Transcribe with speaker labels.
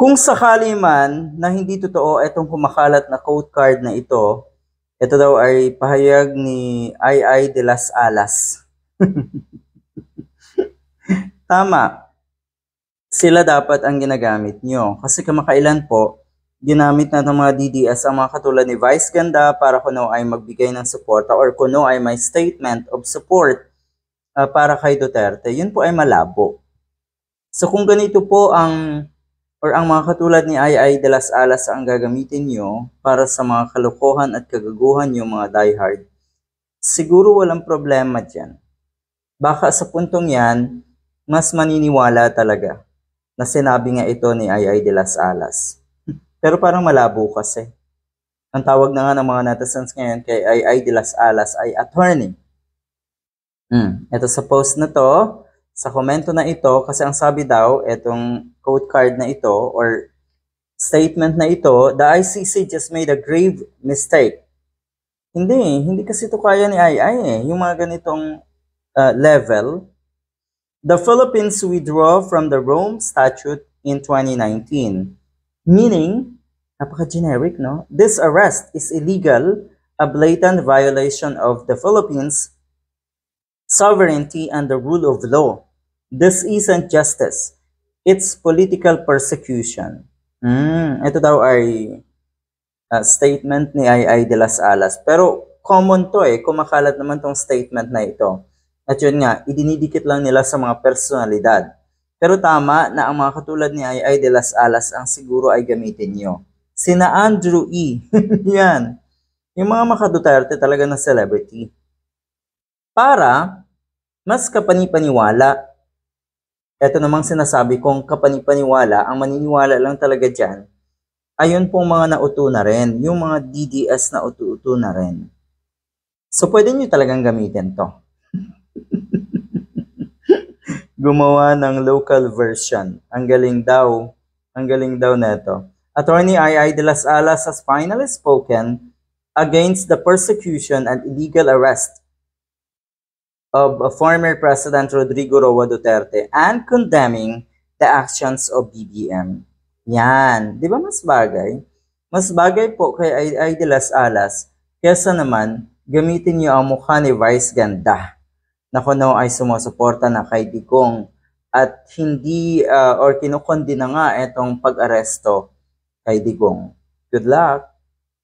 Speaker 1: Kung sakali man na hindi totoo itong kumakalat na quote card na ito daw ay pahayag ni Ai de las Alas. Tama, sila dapat ang ginagamit nyo. Kasi kamakailan po, ginamit na ng mga DDS ang mga katulad ni Vice Ganda para kuno ay magbigay ng suporta or kuno ay may statement of support para kay Duterte. Yun po ay malabo. So kung ganito po ang mga katulad ni Ai de las Alas ang gagamitin nyo para sa mga kalokohan at kagaguhan yung mga diehard, siguro walang problema dyan. Baka sa puntong yan, mas maniniwala talaga na sinabi nga ito ni Ai de las Alas. Pero parang malabo kasi. Ang tawag na nga ng mga netizens ngayon kay Ai de las Alas ay attorney. Ito sa post na to, sa komento na ito, kasi ang sabi daw, itong code card na ito or statement na ito, the ICC just made a grave mistake. Hindi kasi ito kaya ni Ai yung mga ganitong level. The Philippines withdraw from the Rome Statute in 2019, meaning, napaka-generic, no? This arrest is illegal, a blatant violation of the Philippines' sovereignty and the rule of law. This isn't justice. It's political persecution. Ito daw ay statement ni Ai de las Alas. Pero common to kumakalat naman tong statement na ito. At yun nga, idinidikit lang nila sa mga personalidad. Pero tama na ang mga katulad ni Ai de las Alas ang siguro ay gamitin nyo. Sina Andrew E. Yan. Yung mga maka-Duterte talaga na celebrity. Para mas kapanipaniwala. Ito namang sinasabi kong kapanipaniwala, ang maniniwala lang talaga dyan, ayun pong mga nauto na rin, yung mga DDS na uto-uto na rin. So pwede nyo talagang gamitin to. Gumawa ng local version. Ang galing daw neto. Attorney Ai de las Alas has finally spoken against the persecution and illegal arrest of former President Rodrigo Roa Duterte and condemning the actions of BBM. Yan. Di ba mas bagay? Mas bagay po kay Ai de las Alas kesa naman gamitin niyo ang mukha ni Vice Ganda na kuno ay sumusuporta na kay Digong at hindi or kinukondina nga itong pag-aresto kay Digong. Good luck!